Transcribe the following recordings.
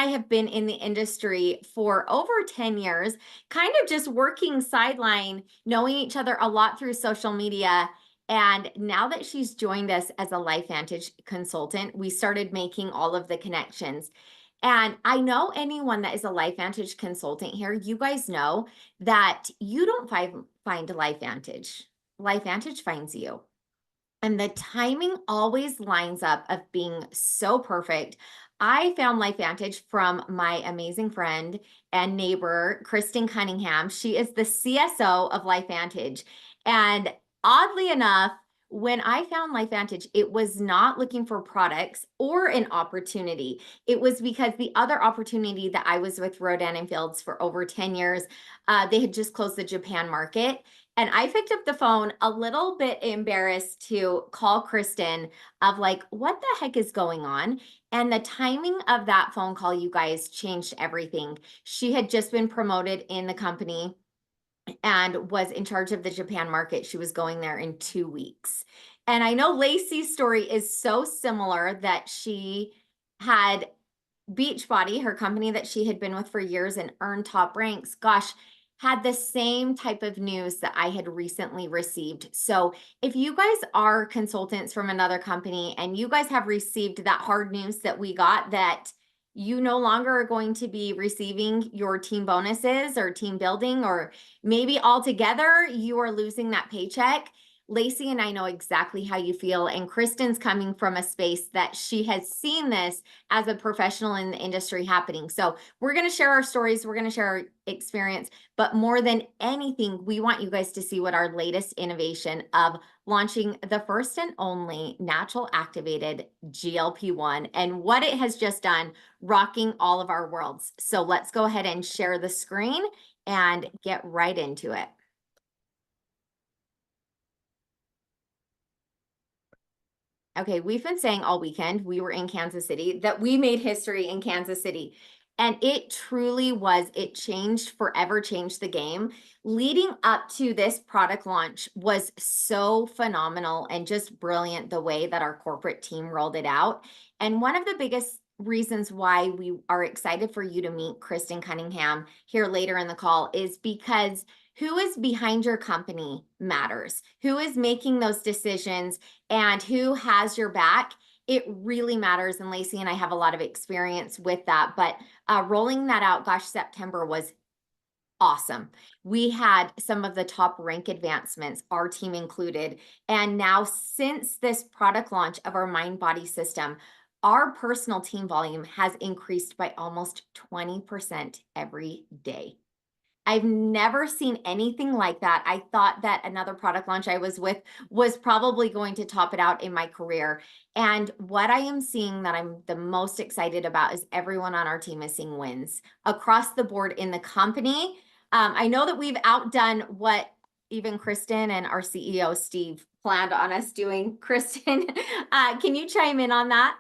I have been in the industry for over 10 years, kind of just working sideline, knowing each other a lot through social media. And now that she's joined us as a LifeVantage consultant, we started making all of the connections. And I know anyone that is a LifeVantage consultant here, you guys know that you don't find LifeVantage. LifeVantage finds you. And the timing always lines up of being so perfect. I found LifeVantage from my amazing friend and neighbor, Kristen Cunningham. She is the CSO of LifeVantage. And oddly enough, when I found LifeVantage, it was not looking for products or an opportunity. It was because the other opportunity that I was with Rodan and Fields for over 10 years, they had just closed the Japan market. And I picked up the phone a little bit embarrassed to call Kristen of like, what the heck is going on? And the timing of that phone call, you guys, changed everything. She had just been promoted in the company and was in charge of the Japan market. She was going there in 2 weeks. And I know Lacey's story is so similar that she had Beachbody, her company that she had been with for years and earned top ranks. Gosh, had the same type of news that I had recently received. So if you guys are consultants from another company and you guys have received that hard news that we got, that you no longer are going to be receiving your team bonuses or team building, or maybe altogether you are losing that paycheck, Lacey and I know exactly how you feel. And Kristen's coming from a space that she has seen this as a professional in the industry happening. So we're going to share our stories. We're going to share our experience. But more than anything, we want you guys to see what our latest innovation of launching the first and only natural activated GLP-1 and what it has just done, rocking all of our worlds. So let's go ahead and share the screen and get right into it. Okay, we've been saying all weekend, we were in Kansas City, that we made history in Kansas City. And it truly was, it changed, forever changed the game. Leading up to this product launch was so phenomenal and just brilliant the way that our corporate team rolled it out. And one of the biggest reasons why we are excited for you to meet Kristen Cunningham here later in the call is because who is behind your company matters. Who is making those decisions and who has your back, it really matters. And Lacey and I have a lot of experience with that. But rolling that out, gosh, September was awesome. We had some of the top rank advancements, our team included. And now since this product launch of our mind body system, our personal team volume has increased by almost 20% every day. I've never seen anything like that. I thought that another product launch I was with was probably going to top it out in my career. And what I am seeing that I'm the most excited about is everyone on our team is seeing wins across the board in the company. I know that we've outdone what even Kristen and our CEO, Steve, planned on us doing. Kristen, can you chime in on that?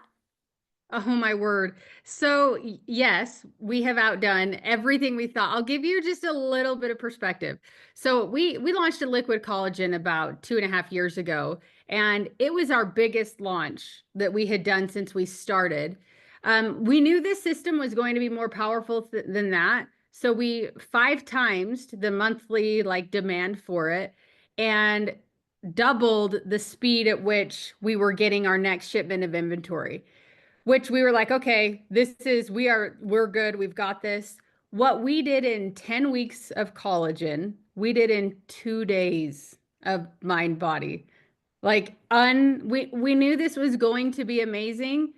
Oh my word. So yes, we have outdone everything we thought. I'll give you just a little bit of perspective. So we launched a liquid collagen about 2.5 years ago, and it was our biggest launch that we had done since we started. We knew this system was going to be more powerful than that. So we 5 times the monthly demand for it and doubled the speed at which we were getting our next shipment of inventory, which we were like, okay, we're good. We've got this. What we did in 10 weeks of collagen, we did in 2 days of mind body. We knew this was going to be amazing.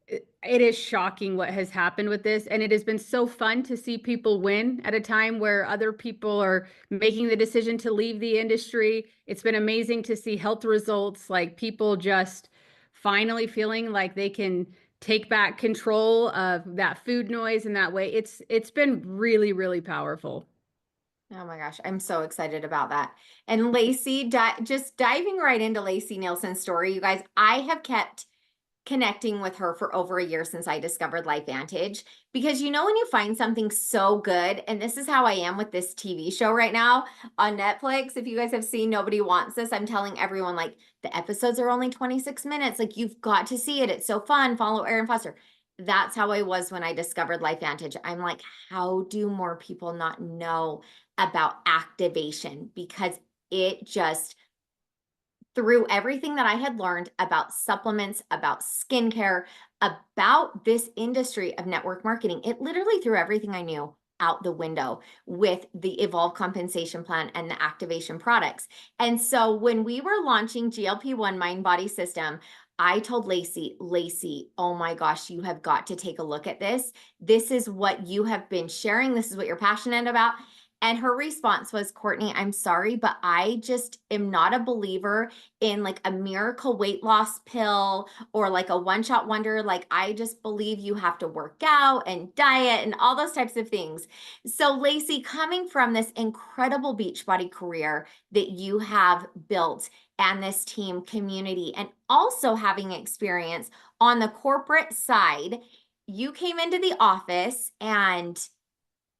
It is shocking what has happened with this. And it has been so fun to see people win at a time where other people are making the decision to leave the industry. It's been amazing to see health results, like people just finally feeling like they can take back control of that food noise in that way. It's been really, really powerful. Oh my gosh, I'm so excited about that. And Lacey, just diving right into Lacey Nielsen's story, you guys, I have kept connecting with her for over a year since I discovered LifeVantage. Because you know, when you find something so good, and this is how I am with this TV show right now on Netflix. If you guys have seen Nobody Wants This, I'm telling everyone, like, the episodes are only 26 minutes. Like, you've got to see it. It's so fun. Follow Erin Foster. That's how I was when I discovered LifeVantage. I'm like, how do more people not know about activation? Because it just through everything that I had learned about supplements, about skincare, about this industry of network marketing, it literally threw everything I knew out the window with the Evolve compensation plan and the activation products. And so when we were launching GLP-1 Mind Body System, I told Lacey, oh my gosh, you have got to take a look at this. This is what you have been sharing. This is what you're passionate about. And her response was, Courtney, I'm sorry, but I just am not a believer in like a miracle weight loss pill or like a one shot wonder. Like, I just believe you have to work out and diet and all those types of things. So, Lacey, coming from this incredible Beachbody career that you have built and this team community, and also having experience on the corporate side, you came into the office and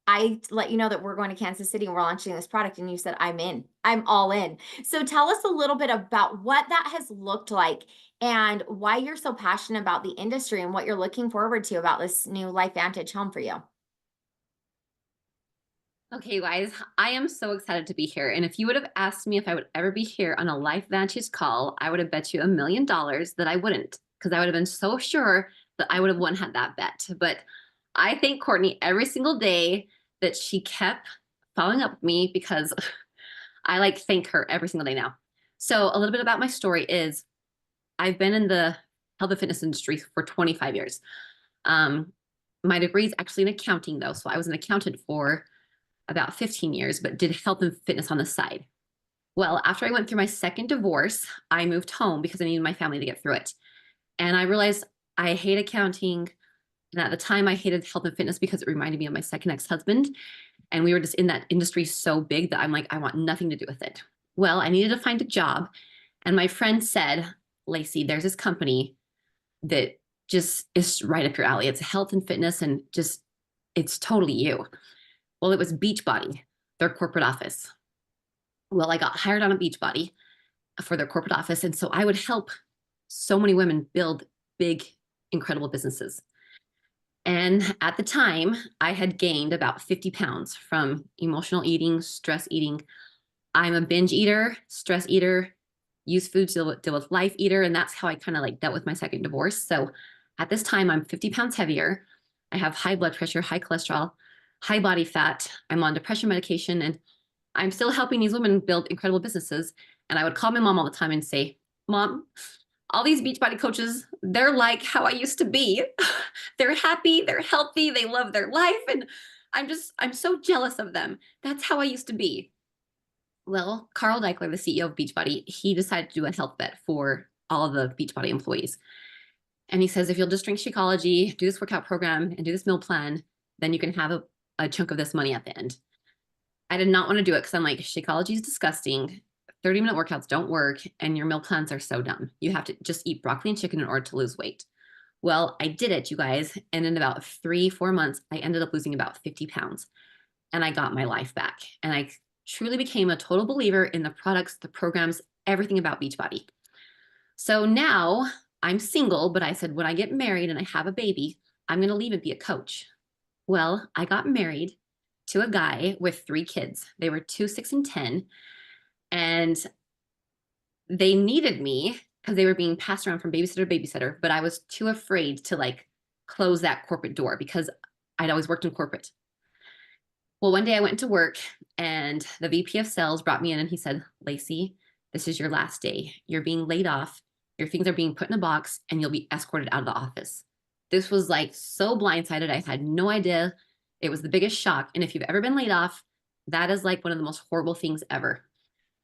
I let you know that we're going to Kansas City and we're launching this product. And you said, I'm in, I'm all in. So tell us a little bit about what that has looked like and why you're so passionate about the industry and what you're looking forward to about this new LifeVantage home for you. Okay, you guys, I am so excited to be here. And if you would have asked me if I would ever be here on a Life Vantage call, I would have bet you $1 million that I wouldn't, because I would have been so sure that I would have won had that bet. But I thank Courtney every single day that she kept following up with me because I like thank her every single day now. So a little bit about my story is I've been in the health and fitness industry for 25 years. My degree is actually in accounting though. So I was an accountant for about 15 years, but did health and fitness on the side. Well, after I went through my second divorce, I moved home because I needed my family to get through it. And I realized I hate accounting. And at the time, I hated health and fitness because it reminded me of my second ex-husband. And we were just in that industry so big that I'm like, I want nothing to do with it. Well, I needed to find a job. And my friend said, Lacey, there's this company that just is right up your alley. It's health and fitness and just, it's totally you. Well, it was Beachbody, their corporate office. Well, I got hired on a Beachbody for their corporate office. And so I would help so many women build big, incredible businesses. And at the time, I had gained about 50 pounds from emotional eating, stress eating. I'm a binge eater, stress eater, use food to deal with life eater. And that's how I kind of like dealt with my second divorce. So at this time, I'm 50 pounds heavier. I have high blood pressure, high cholesterol, high body fat. I'm on depression medication, and I'm still helping these women build incredible businesses. And I would call my mom all the time and say, Mom, all these Beachbody coaches, they're like how I used to be. They're happy, they're healthy, they love their life. And I'm so jealous of them. That's how I used to be. Well, Carl Deichler, the CEO of Beachbody, he decided to do a health bet for all of the Beachbody employees. And he says, if you'll just drink Shakeology, do this workout program, and do this meal plan, then you can have a chunk of this money at the end. I did not want to do it because I'm like, Shakeology is disgusting. 30-minute workouts don't work, and your meal plans are so dumb. You have to just eat broccoli and chicken in order to lose weight. Well, I did it, you guys. And in about 3-4 months, I ended up losing about 50 pounds, and I got my life back. And I truly became a total believer in the products, the programs, everything about Beachbody. So now I'm single, but I said, when I get married and I have a baby, I'm going to leave and be a coach. Well, I got married to a guy with 3 kids. They were 2, 6, and 10. And they needed me because they were being passed around from babysitter to babysitter, but I was too afraid to like close that corporate door because I'd always worked in corporate. Well, one day I went to work and the VP of sales brought me in and he said, Lacey, this is your last day. You're being laid off. Your things are being put in a box and you'll be escorted out of the office. This was like so blindsided. I had no idea. It was the biggest shock. And if you've ever been laid off, that is like one of the most horrible things ever.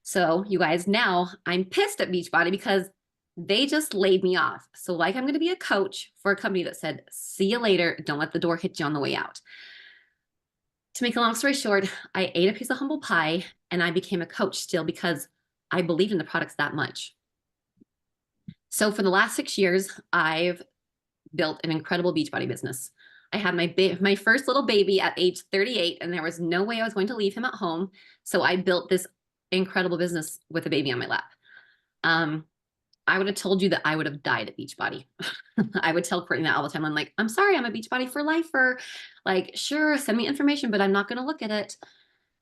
So you guys, now I'm pissed at Beachbody because they just laid me off. So like I'm going to be a coach for a company that said, see you later. Don't let the door hit you on the way out. To make a long story short, I ate a piece of humble pie and I became a coach still because I believed in the products that much. So for the last 6 years, I've built an incredible Beachbody business. I had my first little baby at age 38, and there was no way I was going to leave him at home. So I built this incredible business with a baby on my lap. I would have told you that I would have died at Beachbody. I would tell Courtney that all the time. I'm like, I'm sorry, I'm a Beachbody for lifer. Like, sure, send me information, but I'm not going to look at it.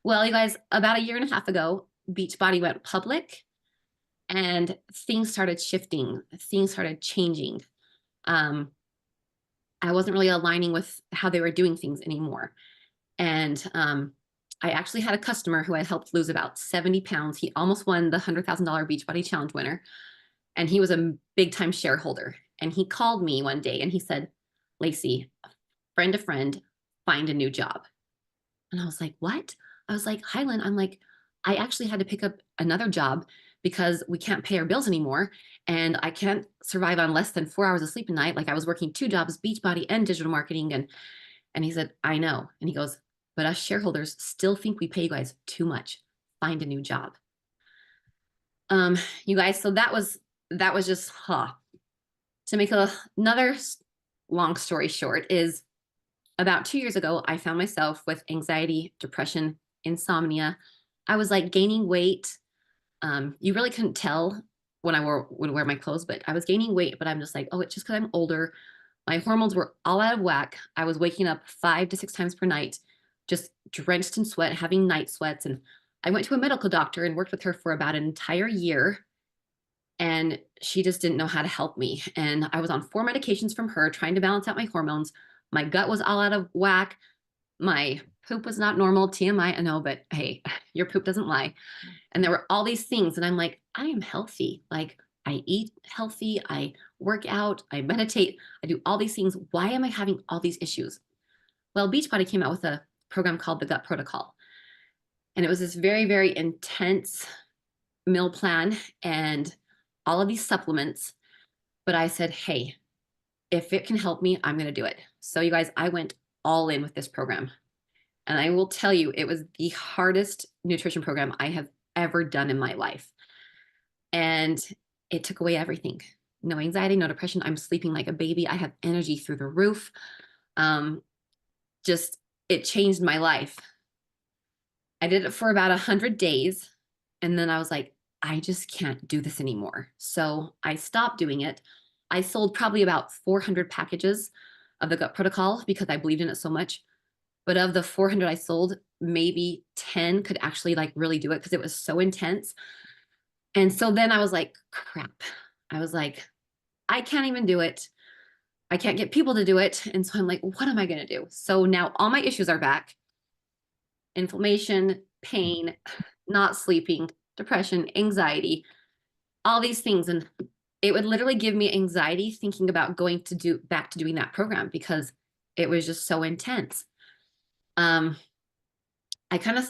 Well, you guys, about a year and a half ago, Beachbody went public and things started shifting. Things started changing. Um, I wasn't really aligning with how they were doing things anymore. And I actually had a customer who I helped lose about 70 pounds. He almost won the $100,000 Beachbody Challenge winner. And he was a big time shareholder. And he called me one day and he said, Lacey, friend to friend, find a new job. And I was like, what? I was like, Highland, I'm like, I actually had to pick up another job because we can't pay our bills anymore. And I can't survive on less than 4 hours of sleep a night. Like I was working 2 jobs, Beachbody and digital marketing. And he said, I know. And he goes, but us shareholders still think we pay you guys too much. Find a new job. You guys, so that was just to make another long story short is about 2 years ago, I found myself with anxiety, depression, insomnia. I was like gaining weight. You really couldn't tell when I would wear my clothes, but I was gaining weight, but I'm just like, oh, it's just because I'm older. My hormones were all out of whack. I was waking up 5 to 6 times per night, just drenched in sweat, having night sweats. And I went to a medical doctor and worked with her for about an entire year. And she just didn't know how to help me. And I was on 4 medications from her, trying to balance out my hormones. My gut was all out of whack. My poop was not normal. TMI, I know, but hey, your poop doesn't lie. And there were all these things. And I'm like, I am healthy. Like, I eat healthy. I work out. I meditate. I do all these things. Why am I having all these issues? Well, Beachbody came out with a program called the Gut Protocol. And it was this very, very intense meal plan and all of these supplements. But I said, hey, if it can help me, I'm going to do it. So, you guys, I went all in with this program. And I will tell you, it was the hardest nutrition program I have ever done in my life. And it took away everything. No anxiety, no depression. I'm sleeping like a baby. I have energy through the roof. Just, it changed my life. I did it for about 100 days. And then I was like, I just can't do this anymore. So I stopped doing it. I sold probably about 400 packages of the Gut Protocol because I believed in it so much. But of the 400 I sold, maybe 10 could actually like really do it because it was so intense. And so then I was like, crap. I was like, I can't even do it. I can't get people to do it. And so I'm like, what am I going to do? So now all my issues are back. Inflammation, pain, not sleeping, depression, anxiety, all these things. And it would literally give me anxiety thinking about going to do back to doing that program because it was just so intense. I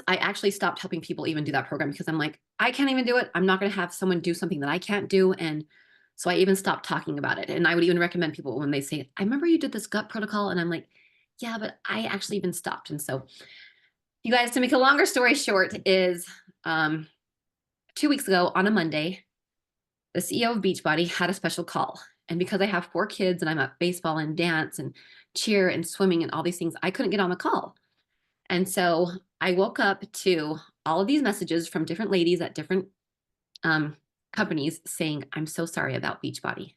actually stopped helping people even do that program because I'm like, I can't even do it. I'm not going to have someone do something that I can't do. And so I even stopped talking about it. And I would even recommend people when they say, I remember you did this gut protocol. And I'm like, yeah, but I actually even stopped. And so you guys, to make a longer story short is 2 weeks ago on a Monday, the CEO of Beachbody had a special call. And because I have 4 kids and I'm at baseball and dance and cheer and swimming and all these things, I couldn't get on the call. And so I woke up to all of these messages from different ladies at different companies saying, I'm so sorry about Beachbody.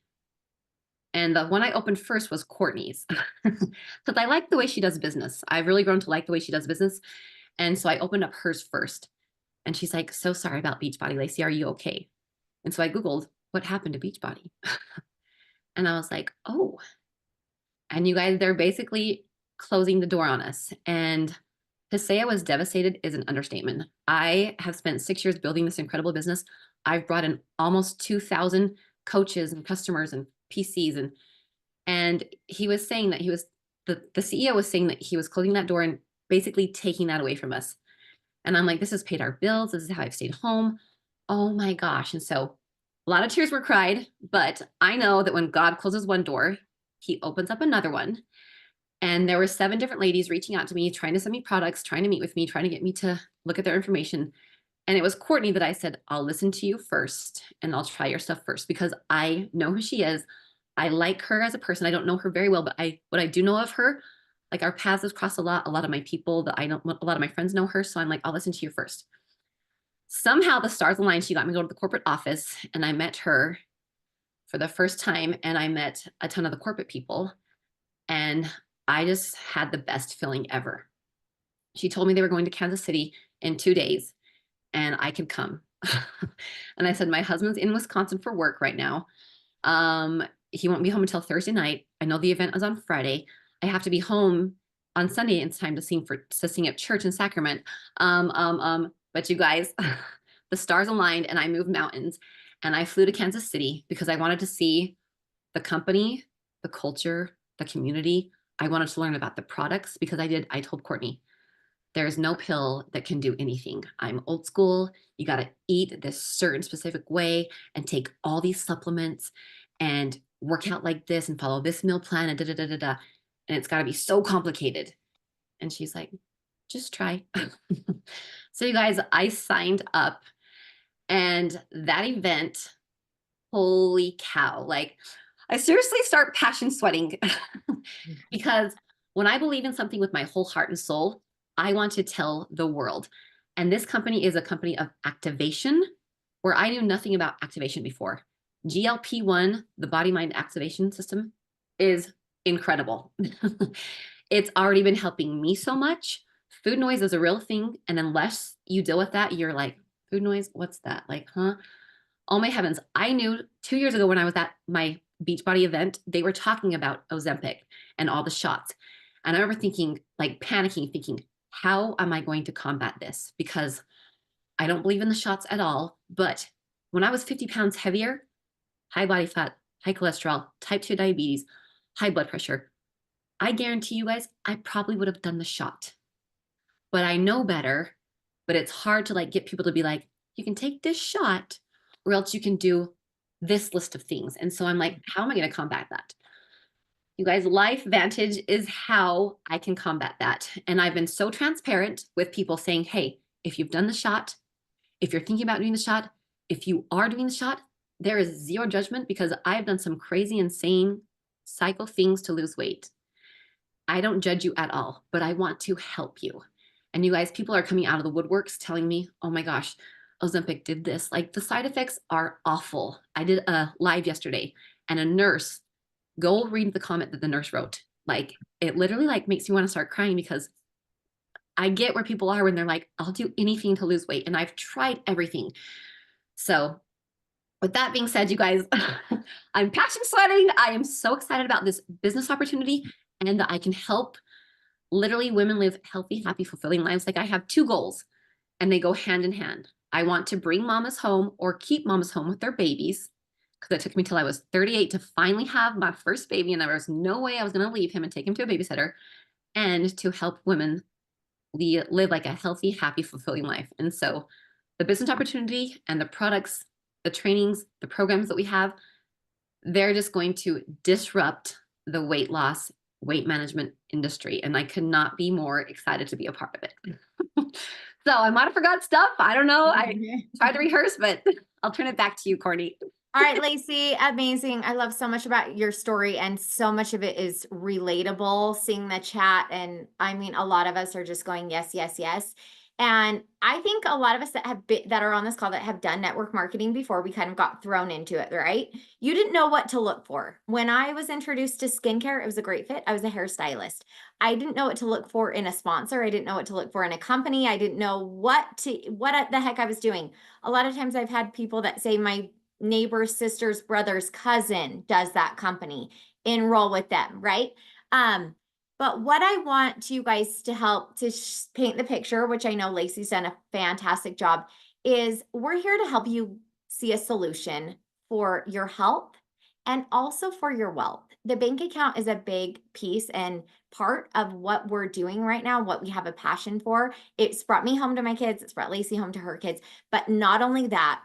And the one I opened first was Courtney's because I like the way she does business. I've really grown to like the way she does business. And so I opened up hers first. And she's like, so sorry about Beachbody, Lacey. Are you okay? And so I Googled what happened to Beachbody. And I was like, oh. And you guys, they're basically closing the door on us. And to say I was devastated is an understatement. I have spent 6 years building this incredible business. I've brought in almost 2,000 coaches and customers and PCs. And he was saying that the CEO was saying that he was closing that door and basically taking that away from us. And I'm like, this has paid our bills. This is how I've stayed home. Oh my gosh. And so a lot of tears were cried, but I know that when God closes one door, he opens up another one. And there were 7 different ladies reaching out to me, trying to send me products, trying to meet with me, trying to get me to look at their information. And it was Courtney that I said, I'll listen to you first and I'll try your stuff first because I know who she is. I like her as a person. I don't know her very well, but what I do know of her, like our paths have crossed a lot. A lot of my people that I know, a lot of my friends know her. So I'm like, I'll listen to you first. Somehow the stars aligned. She got me to go to the corporate office and I met her. for the first time, and I met a ton of the corporate people, and I just had the best feeling ever. She told me they were going to Kansas City in 2 days and I could come. And I said, my husband's in Wisconsin for work right now. He won't be home until Thursday night. I know the event is on Friday. I have to be home on Sunday in time to sing at church in Sacrament. But you guys, the stars aligned and I moved mountains and I flew to Kansas City because I wanted to see the company, the culture, the community. I wanted to learn about the products because I told Courtney, there's no pill that can do anything. I'm old school. You got to eat this certain specific way and take all these supplements and work out like this and follow this meal plan and da da da da da. And it's got to be so complicated. And she's like, just try. So you guys, I signed up, and that event, holy cow, like I seriously start passion sweating because when I believe in something with my whole heart and soul, I want to tell the world. And this company is a company of activation where I knew nothing about activation before. GLP-1, the body mind activation system, is incredible. It's already been helping me so much. Food noise is a real thing. And unless you deal with that, you're like, food noise, what's that? Like, huh? Oh my heavens. I knew 2 years ago when I was at my Beachbody event, they were talking about Ozempic and all the shots. And I remember thinking, like panicking, thinking, how am I going to combat this? Because I don't believe in the shots at all. But when I was 50 pounds heavier, high body fat, high cholesterol, type 2 diabetes, high blood pressure, I guarantee you guys, I probably would have done the shot. But I know better. But it's hard to like get people to be like, you can take this shot or else you can do this list of things. And so I'm like, how am I going to combat that? You guys, Life Vantage is how I can combat that. And I've been so transparent with people saying, hey, if you've done the shot, if you're thinking about doing the shot, if you are doing the shot, there is zero judgment because I've done some crazy, insane cycle things to lose weight. I don't judge you at all, but I want to help you. And you guys, people are coming out of the woodworks telling me, oh my gosh, Ozempic did this. Like the side effects are awful. I did a live yesterday and a nurse, go read the comment that the nurse wrote. Like it literally like makes me want to start crying because I get where people are when they're like, I'll do anything to lose weight. And I've tried everything. So with that being said, you guys, I'm passion sweating. I am so excited about this business opportunity and that I can help literally women live healthy, happy, fulfilling lives. Like I have two goals and they go hand in hand. I want to bring mamas home or keep mamas home with their babies because it took me till I was 38 to finally have my first baby and there was no way I was going to leave him and take him to a babysitter, and to help women live like a healthy, happy, fulfilling life. And so the business opportunity and the products, the trainings, the programs that we have, they're just going to disrupt the weight loss, weight management industry. And I could not be more excited to be a part of it. So I might have forgot stuff. I don't know. I tried to rehearse, but I'll turn it back to you, Courtney. All right, Lacey, amazing. I love so much about your story, and so much of it is relatable, seeing the chat. And I mean, a lot of us are just going, yes, yes, yes. And I think a lot of us that are on this call that have done network marketing before, we kind of got thrown into it, right? You didn't know what to look for. When I was introduced to skincare, it was a great fit. I was a hairstylist. I didn't know what to look for in a sponsor. I didn't know what to look for in a company. I didn't know what the heck I was doing. A lot of times I've had people that say my neighbor's sister's brother's cousin does that company, enroll with them, right? But what I want you guys to help to paint the picture, which I know Lacey's done a fantastic job, is we're here to help you see a solution for your health and also for your wealth. The bank account is a big piece and part of what we're doing right now, what we have a passion for. It's brought me home to my kids. It's brought Lacey home to her kids. But not only that,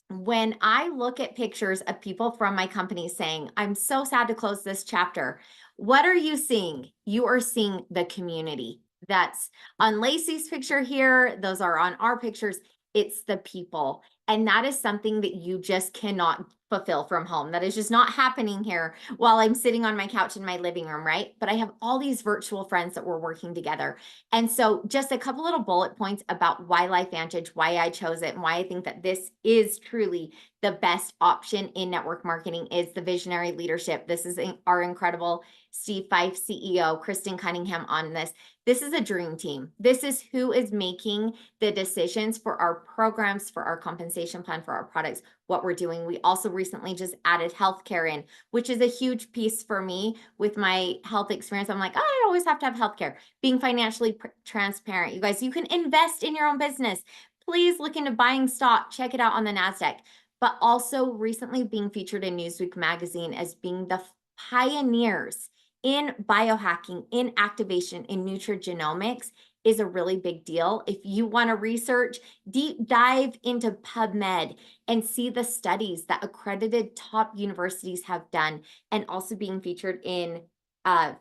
when I look at pictures of people from my company saying, I'm so sad to close this chapter, what are you seeing? You are seeing the community. That's on Lacey's picture here. Those are on our pictures. It's the people. And that is something that you just cannot fulfill from home. That is just not happening here while I'm sitting on my couch in my living room, right? But I have all these virtual friends that we're working together. And so just a couple little bullet points about why LifeVantage, why I chose it, and why I think that this is truly the best option in network marketing is the visionary leadership. This is our incredible Steve Fife, CEO, Kristen Cunningham on this. This is a dream team. This is who is making the decisions for our programs, for our compensation plan, for our products, what we're doing. We also recently just added healthcare in, which is a huge piece for me with my health experience. I'm like, oh, I always have to have healthcare. Being financially transparent. You guys, you can invest in your own business. Please look into buying stock. Check it out on the NASDAQ. But also recently being featured in Newsweek magazine as being the pioneers in biohacking, in activation, in nutrigenomics is a really big deal. If you want to research, deep dive into PubMed and see the studies that accredited top universities have done, and also being featured in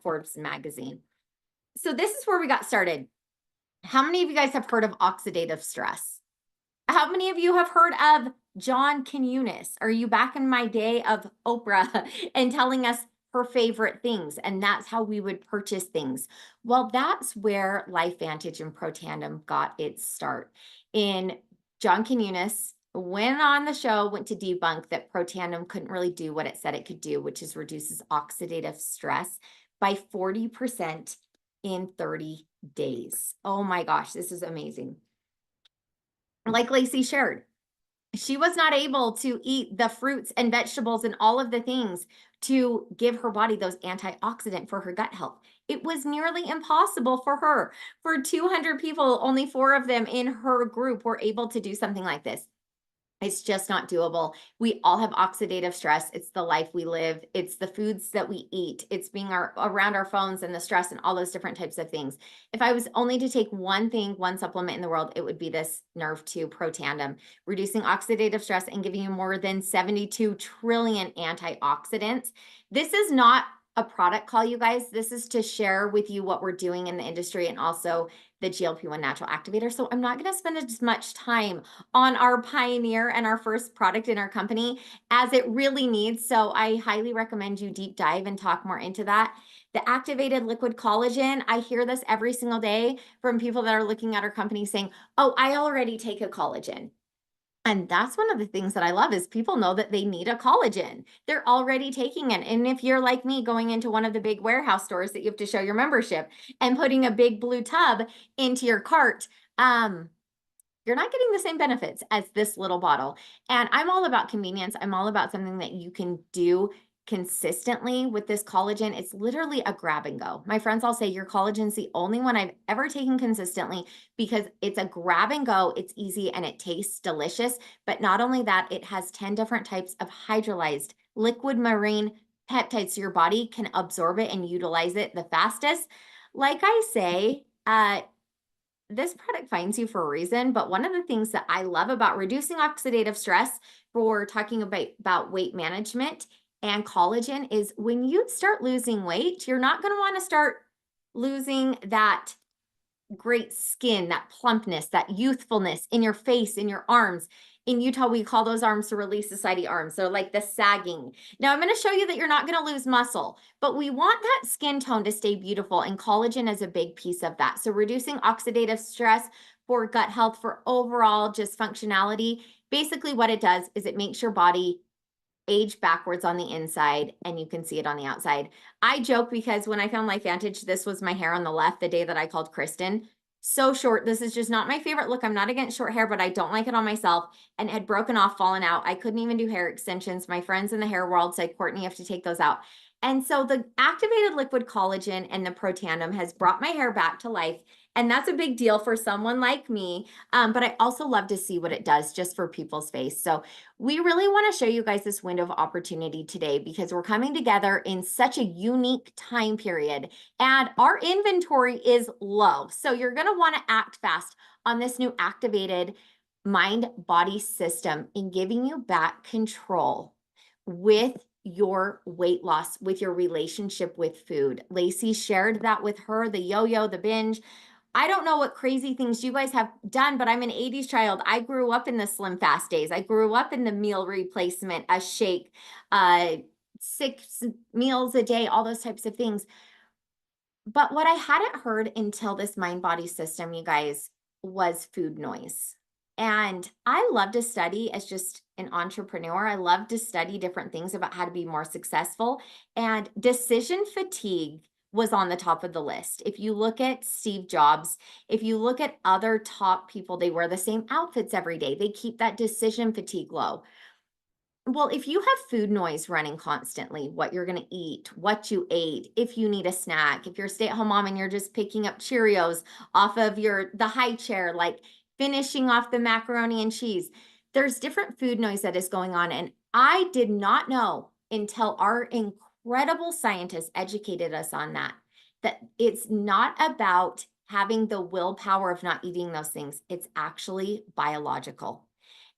Forbes magazine. So this is where we got started. How many of you guys have heard of oxidative stress? How many of you have heard of John Quinones? Are you back in my day of Oprah and telling us her favorite things? And that's how we would purchase things. Well, that's where LifeVantage and Protandim got its start. In John Quinones went on the show, went to debunk that Protandim couldn't really do what it said it could do, which is reduces oxidative stress by 40% in 30 days. Oh my gosh, this is amazing. Like Lacey shared, she was not able to eat the fruits and vegetables and all of the things to give her body those antioxidant for her gut health. It was nearly impossible for her. For 200 people, only 4 of them in her group were able to do something like this. It's just not doable. We all have oxidative stress. It's the life we live. It's the foods that we eat. It's being around our phones and the stress and all those different types of things. If I was only to take one thing, one supplement in the world, it would be this Nerve 2 Protandim, reducing oxidative stress and giving you more than 72 trillion antioxidants. This is not a product call, you guys. This is to share with you what we're doing in the industry and also the GLP-1 natural activator. So I'm not going to spend as much time on our pioneer and our first product in our company as it really needs. So I highly recommend you deep dive and talk more into that. The activated liquid collagen, I hear this every single day from people that are looking at our company saying, oh, I already take a collagen. And that's one of the things that I love is people know that they need a collagen. They're already taking it. And if you're like me going into one of the big warehouse stores that you have to show your membership and putting a big blue tub into your cart, you're not getting the same benefits as this little bottle. And I'm all about convenience. I'm all about something that you can do consistently with this collagen. It's literally a grab and go. My friends all say your collagen's the only one I've ever taken consistently because it's a grab and go. It's easy and it tastes delicious. But not only that, it has 10 different types of hydrolyzed liquid marine peptides so your body can absorb it and utilize it the fastest. Like I say, this product finds you for a reason, but one of the things that I love about reducing oxidative stress for talking about weight management and collagen is when you start losing weight, you're not going to want to start losing that great skin, that plumpness, that youthfulness in your face, in your arms. In Utah, we call those arms the Relief Society arms. They're like the sagging. Now, I'm going to show you that you're not going to lose muscle, but we want that skin tone to stay beautiful, and collagen is a big piece of that. So reducing oxidative stress for gut health, for overall just functionality, basically what it does is it makes your body age backwards on the inside and you can see it on the outside. I joke because when I found LifeVantage, this was my hair on the left the day that I called Kristen. So short. This is just not my favorite look. I'm not against short hair, but I don't like it on myself, and it had broken off, fallen out. I couldn't even do hair extensions. My friends in the hair world said, Courtney, you have to take those out. And so the activated liquid collagen and the Protandim has brought my hair back to life. And that's a big deal for someone like me. But I also love to see what it does just for people's face. So we really want to show you guys this window of opportunity today because we're coming together in such a unique time period and our inventory is low. So you're going to want to act fast on this new activated mind-body system in giving you back control with your weight loss, with your relationship with food. Lacey shared that with her, the yo-yo, the binge. I don't know what crazy things you guys have done, but I'm an 80s child. I grew up in the Slim Fast days. I grew up in the meal replacement, a shake, 6 meals a day, all those types of things. But what I hadn't heard until this mind body system, you guys, was food noise. And I love to study as just an entrepreneur. I love to study different things about how to be more successful. And decision fatigue was on the top of the list. If you look at Steve Jobs, if you look at other top people, they wear the same outfits every day. They keep that decision fatigue low. Well, if you have food noise running constantly, what you're going to eat, what you ate, if you need a snack, if you're a stay-at-home mom and you're just picking up Cheerios off of the high chair, like finishing off the macaroni and cheese, there's different food noise that is going on. And I did not know until our incredible scientists educated us on that it's not about having the willpower of not eating those things. It's actually biological.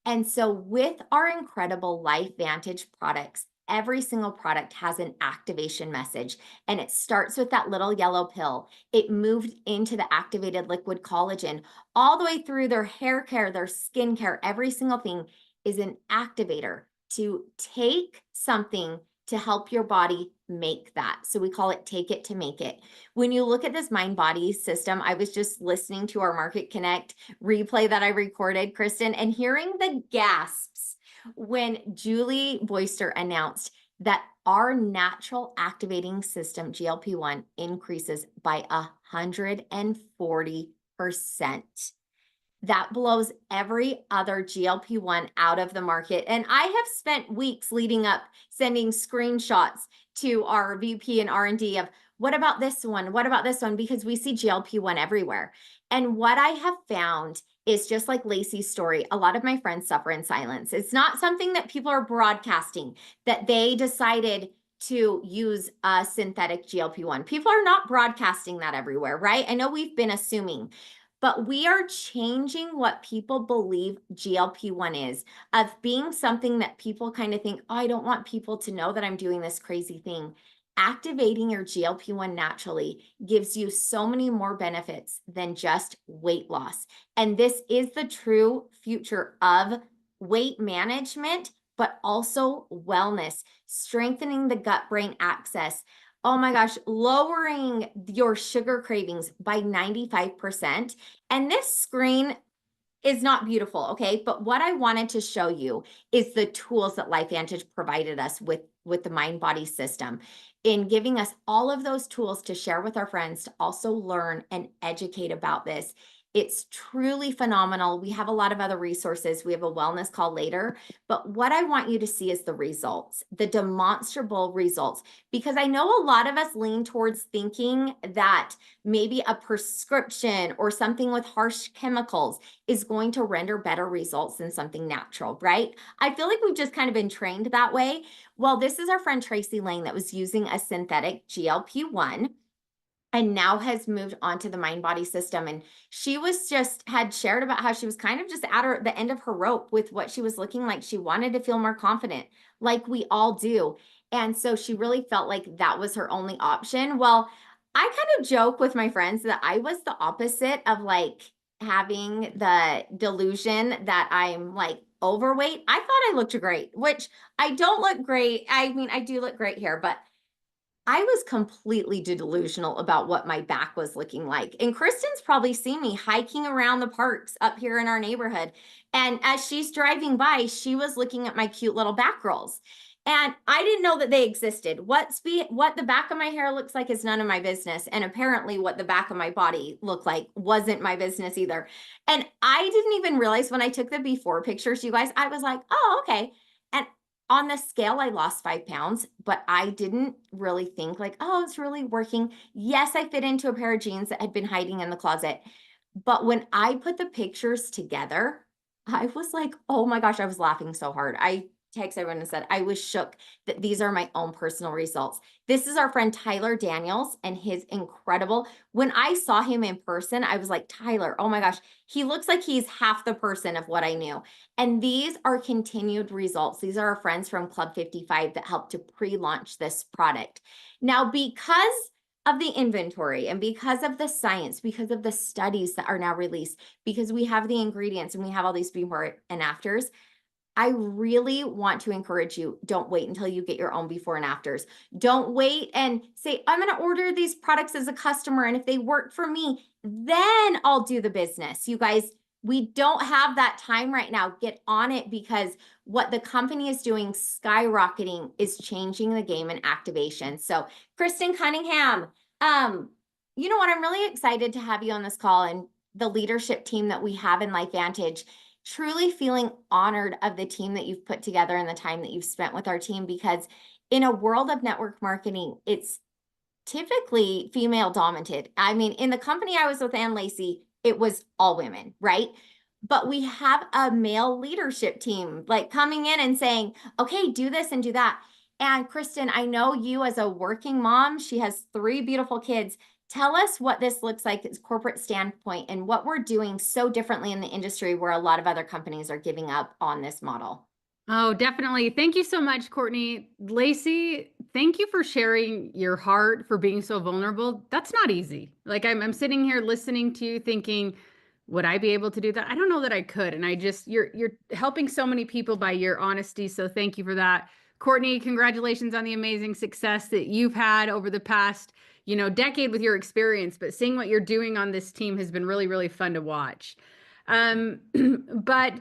And so with our incredible Life Vantage products, every single product has an activation message, and it starts with that little yellow pill. It moved into the activated liquid collagen all the way through their hair care, their skin care. Every single thing is an activator to take something to help your body make that. So we call it take it to make it. When you look at this mind body system, I was just listening to our Market Connect replay that I recorded, Kristen, and hearing the gasps when Julie Boyster announced that our natural activating system, GLP-1, increases by 140%. That blows every other GLP-1 out of the market. And I have spent weeks leading up sending screenshots to our VP and R&D of what about this one? What about this one? Because we see GLP-1 everywhere. And what I have found is just like Lacey's story, a lot of my friends suffer in silence. It's not something that people are broadcasting, that they decided to use a synthetic GLP-1. People are not broadcasting that everywhere, right? I know we've been assuming. But we are changing what people believe GLP-1 is, of being something that people kind of think, oh, I don't want people to know that I'm doing this crazy thing. Activating your GLP-1 naturally gives you so many more benefits than just weight loss. And this is the true future of weight management, but also wellness, strengthening the gut-brain axis. Oh my gosh, lowering your sugar cravings by 95%. And this screen is not beautiful, okay? But what I wanted to show you is the tools that LifeVantage provided us with the mind body system in giving us all of those tools to share with our friends to also learn and educate about this. It's truly phenomenal. We have a lot of other resources. We have a wellness call later, but what I want you to see is the results, the demonstrable results, because I know a lot of us lean towards thinking that maybe a prescription or something with harsh chemicals is going to render better results than something natural, right? I feel like we've just kind of been trained that way. Well, this is our friend Tracy Lane that was using a synthetic GLP-1 and now has moved on to the mind body system. And she was had shared about how she was kind of just at the end of her rope with what she was looking like. She wanted to feel more confident, like we all do. And so she really felt like that was her only option. Well, I kind of joke with my friends that I was the opposite of like having the delusion that I'm like overweight. I thought I looked great, which I don't look great. I mean, I do look great here, but I was completely delusional about what my back was looking like. And Kristen's probably seen me hiking around the parks up here in our neighborhood. And as she's driving by, she was looking at my cute little back rolls. And I didn't know that they existed. What the back of my hair looks like is none of my business. And apparently what the back of my body looked like wasn't my business either. And I didn't even realize when I took the before pictures, you guys, I was like, oh, okay. And on the scale, I lost 5 pounds, but I didn't really think like, oh, it's really working. Yes, I fit into a pair of jeans that had been hiding in the closet. But when I put the pictures together, I was like, oh my gosh, I was laughing so hard. I texted everyone and said, I was shook that these are my own personal results. This is our friend Tyler Daniels and his incredible. When I saw him in person, I was like, Tyler, oh my gosh, he looks like he's half the person of what I knew. And these are continued results. These are our friends from Club 55 that helped to pre-launch this product. Now, because of the inventory and because of the science, because of the studies that are now released, because we have the ingredients and we have all these before and afters, I really want to encourage you, don't wait until you get your own before and afters. Don't wait and say, I'm going to order these products as a customer, and if they work for me, then I'll do the business. You guys, we don't have that time right now. Get on it, because what the company is doing, skyrocketing, is changing the game in activation. So, Kristen Cunningham, you know what? I'm really excited to have you on this call, and the leadership team that we have in LifeVantage. Truly feeling honored of the team that you've put together and the time that you've spent with our team, because in a world of network marketing, it's typically female dominated. I mean, in the company I was with, Ann Lacey, it was all women, right? But we have a male leadership team like coming in and saying, okay, do this and do that. And Kristen, I know you as a working mom, she has 3 beautiful kids. Tell us what this looks like as corporate standpoint and what we're doing so differently in the industry where a lot of other companies are giving up on this model. Oh, definitely. Thank you so much, Courtney. Lacey, thank you for sharing your heart, for being so vulnerable. That's not easy. Like I'm sitting here listening to you thinking, would I be able to do that? I don't know that I could. And I just, you're helping so many people by your honesty. So thank you for that. Courtney, congratulations on the amazing success that you've had over the past, decade with your experience, but seeing what you're doing on this team has been really, really fun to watch. Um, but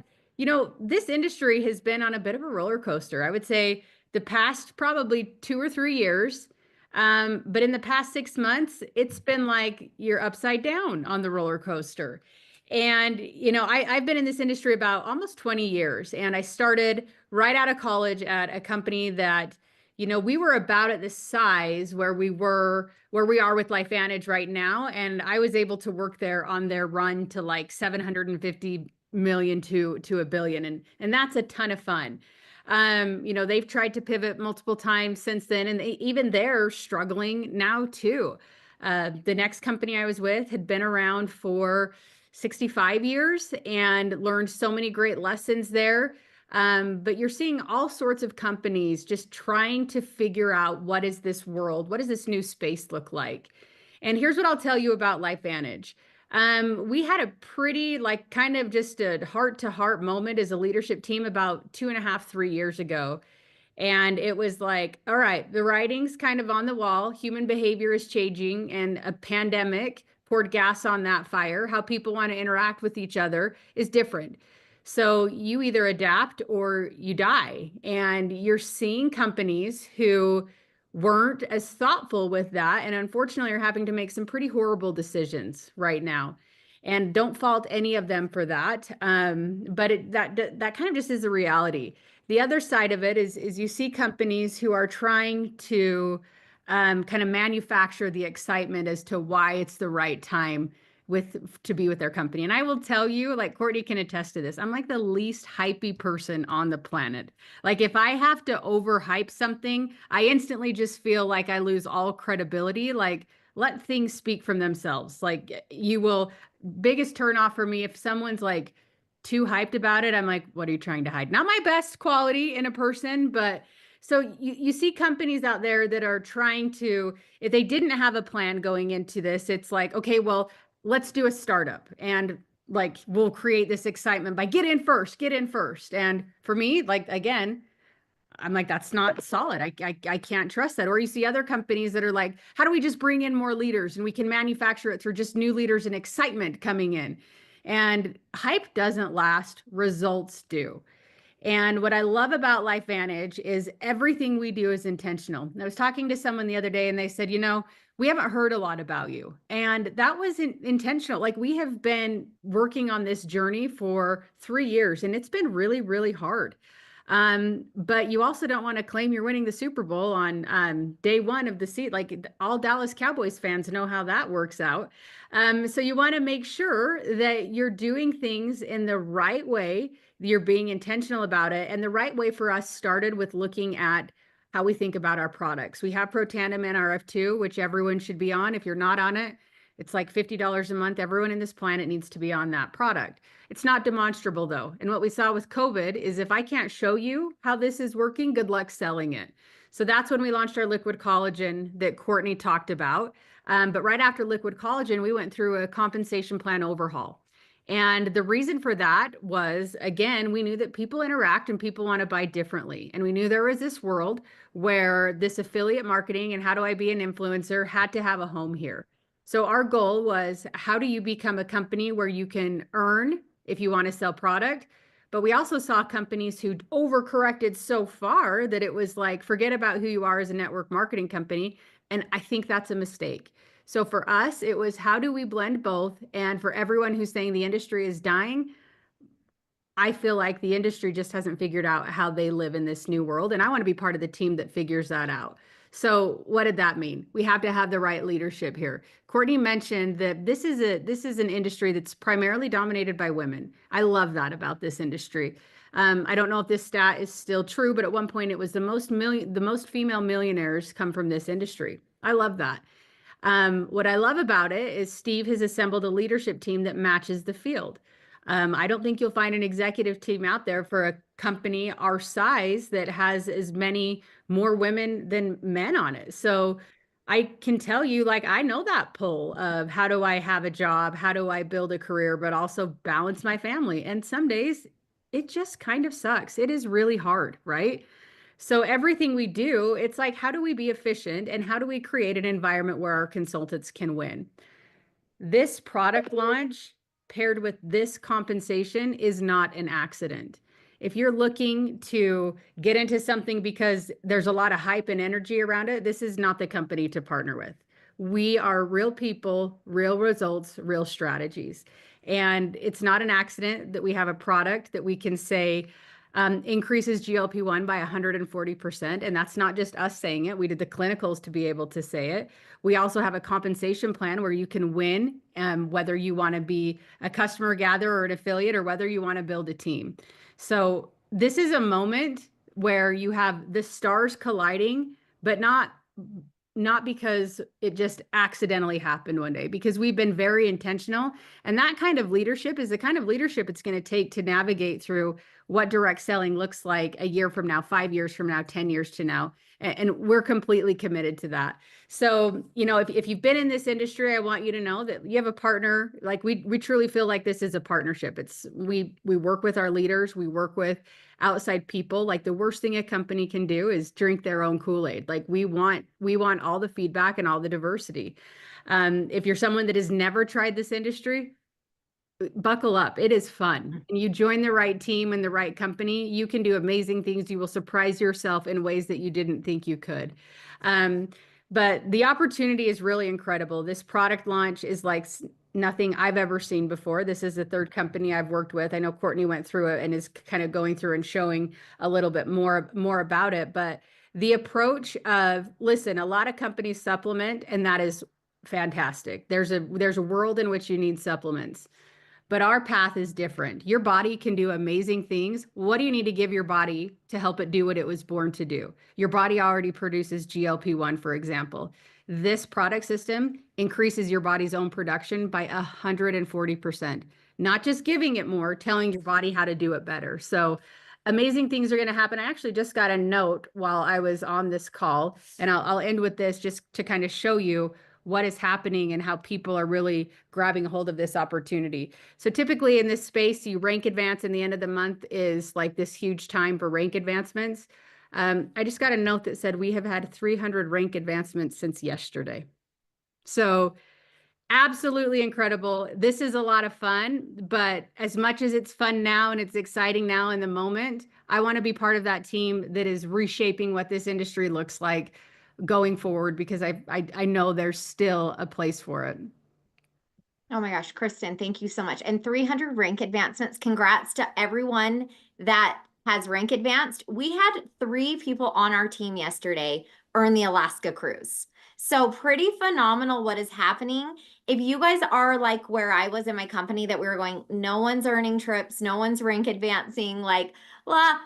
this industry has been on a bit of a roller coaster. I would say the past probably 2 or 3 years. But in the past 6 months, it's been like you're upside down on the roller coaster. And, I've been in this industry about almost 20 years, and I started right out of college at a company that, we were about at the size where we are with LifeVantage right now. And I was able to work there on their run to like 750 million to $1 billion. And that's a ton of fun. They've tried to pivot multiple times since then, and even they're struggling now too. The next company I was with had been around for 65 years and learned so many great lessons there. But you're seeing all sorts of companies just trying to figure out, what is this world? What does this new space look like? And here's what I'll tell you about LifeVantage. We had a pretty, like, kind of just a heart-to-heart moment as a leadership team about 2.5, 3 years ago. And it was like, all right, the writing's kind of on the wall. Human behavior is changing, and a pandemic poured gas on that fire. How people want to interact with each other is different. So you either adapt or you die. And you're seeing companies who weren't as thoughtful with that, and unfortunately are having to make some pretty horrible decisions right now. And don't fault any of them for that. But that kind of just is the reality. The other side of it is you see companies who are trying to kind of manufacture the excitement as to why it's the right time to be with their company. And I will tell you, like Courtney can attest to this, I'm like the least hypey person on the planet. Like if I have to overhype something, I instantly just feel like I lose all credibility. Like, let things speak from themselves. Like, biggest turnoff for me if someone's like too hyped about it. I'm like, what are you trying to hide? Not my best quality in a person, but so you see companies out there that are trying to, if they didn't have a plan going into this, it's like, okay, well, let's do a startup, and like we'll create this excitement by get in first. And for me, like, again, I'm like, that's not solid. I can't trust that. Or you see other companies that are like, how do we just bring in more leaders, and we can manufacture it through just new leaders and excitement coming in. And hype doesn't last, results do. And what I love about LifeVantage is everything we do is intentional. I was talking to someone the other day, and they said, we haven't heard a lot about you. And that was intentional. Like, we have been working on this journey for 3 years, and it's been really, really hard. But you also don't want to claim you're winning the Super Bowl on day one of the season. Like, all Dallas Cowboys fans know how that works out. So you want to make sure that you're doing things in the right way. You're being intentional about it. And the right way for us started with looking at how we think about our products. We have Protandim NRF2, which everyone should be on. If you're not on it, it's like $50 a month. Everyone in this planet needs to be on that product. It's not demonstrable though. And what we saw with COVID is if I can't show you how this is working, good luck selling it. So that's when we launched our liquid collagen that Courtney talked about. But right after liquid collagen, we went through a compensation plan overhaul. And the reason for that was, again, we knew that people interact and people want to buy differently. And we knew there was this world where this affiliate marketing and how do I be an influencer had to have a home here. So our goal was, how do you become a company where you can earn if you want to sell product? But we also saw companies who overcorrected so far that it was like, forget about who you are as a network marketing company. And I think that's a mistake. So for us, it was, how do we blend both? And for everyone who's saying the industry is dying, I feel like the industry just hasn't figured out how they live in this new world. And I want to be part of the team that figures that out. So what did that mean? We have to have the right leadership here. Courtney mentioned that this is an industry that's primarily dominated by women. I love that about this industry. I don't know if this stat is still true, but at one point it was the most female millionaires come from this industry. I love that. What I love about it is Steve has assembled a leadership team that matches the field. I don't think you'll find an executive team out there for a company our size that has as many more women than men on it. So I can tell you, like, I know that pull of how do I have a job? How do I build a career, but also balance my family? And some days it just kind of sucks. It is really hard, right? So everything we do, it's like, how do we be efficient and how do we create an environment where our consultants can win? This product launch paired with this compensation is not an accident. If you're looking to get into something because there's a lot of hype and energy around it, this is not the company to partner with. We are real people, real results, real strategies. And it's not an accident that we have a product that we can say increases GLP-1 by 140%. And that's not just us saying it. We did the clinicals to be able to say it. We also have a compensation plan where you can win, whether you want to be a customer gatherer or an affiliate, or whether you want to build a team. So this is a moment where you have the stars colliding, but not because it just accidentally happened one day, because we've been very intentional. And that kind of leadership is the kind of leadership it's going to take to navigate through what direct selling looks like a year from now, 5 years from now, 10 years to now. And we're completely committed to that. So, if you've been in this industry, I want you to know that you have a partner. Like we truly feel like this is a partnership. We work with our leaders. We work with outside people. Like the worst thing a company can do is drink their own Kool-Aid. Like we want all the feedback and all the diversity. If you're someone that has never tried this industry, buckle up. It is fun. And you join the right team and the right company, you can do amazing things. You will surprise yourself in ways that you didn't think you could. But the opportunity is really incredible. This product launch is like nothing I've ever seen before. This is the third company I've worked with. I know Courtney went through it and is kind of going through and showing a little bit more about it. But the approach of, listen, a lot of companies supplement, and that is fantastic. There's a world in which you need supplements. But our path is different. Your body can do amazing things. What do you need to give your body to help it do what it was born to do? Your body already produces GLP-1, for example. This product system increases your body's own production by 140%. Not just giving it more, telling your body how to do it better. So amazing things are going to happen. I actually just got a note while I was on this call, and I'll end with this just to kind of show you what is happening and how people are really grabbing hold of this opportunity. So typically in this space, you rank advance, and the end of the month is like this huge time for rank advancements. I just got a note that said we have had 300 rank advancements since yesterday. So absolutely incredible. This is a lot of fun, but as much as it's fun now and it's exciting now in the moment, I want to be part of that team that is reshaping what this industry looks like going forward, because I know there's still a place for it. Oh my gosh, Kristen, thank you so much. And 300 rank advancements. Congrats to everyone that has rank advanced. We had 3 people on our team yesterday earn the Alaska cruise. So pretty phenomenal what is happening. If you guys are like where I was in my company, that we were going, no one's earning trips, no one's rank advancing, like, well,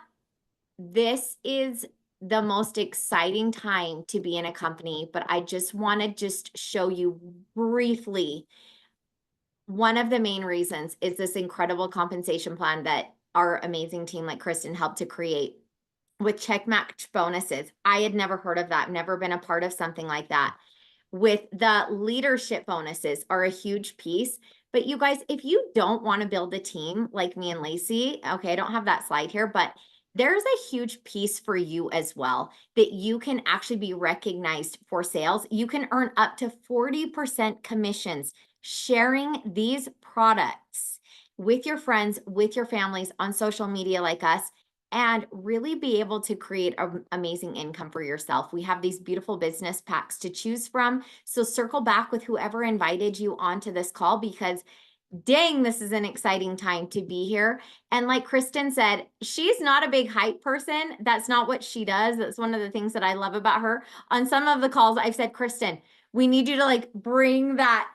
this is the most exciting time to be in a company. But I just want to show you briefly, one of the main reasons is this incredible compensation plan that our amazing team like Kristen helped to create with check match bonuses. I had never heard of that, never been a part of something like that. with the leadership bonuses are a huge piece. But you guys, if you don't want to build a team like me and Lacey, okay, I don't have that slide here, but there's a huge piece for you as well that you can actually be recognized for sales. You can earn up to 40% commissions sharing these products with your friends, with your families on social media like us, and really be able to create an amazing income for yourself. We have these beautiful business packs to choose from. So circle back with whoever invited you onto this call, because dang, this is an exciting time to be here. And like Kristen said, she's not a big hype person. That's not what she does. That's one of the things that I love about her. On some of the calls, I've said, Kristen, we need you to like bring that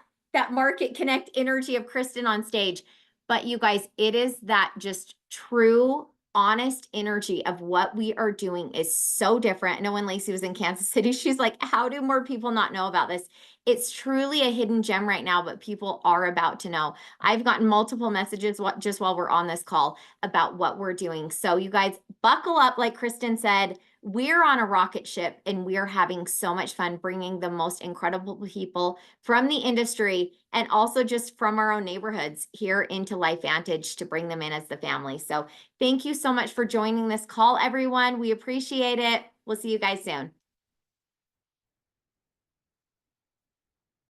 market connect energy of Kristen on stage. But you guys, it is that just true, honest energy of what we are doing is so different. I know when Lacey was in Kansas City, she's like, how do more people not know about this? It's truly a hidden gem right now, but people are about to know. I've gotten multiple messages just while we're on this call about what we're doing. So you guys buckle up, like Kristen said. We're on a rocket ship and we're having so much fun bringing the most incredible people from the industry and also just from our own neighborhoods here into LifeVantage to bring them in as the family. So thank you so much for joining this call, everyone. We appreciate it. We'll see you guys soon.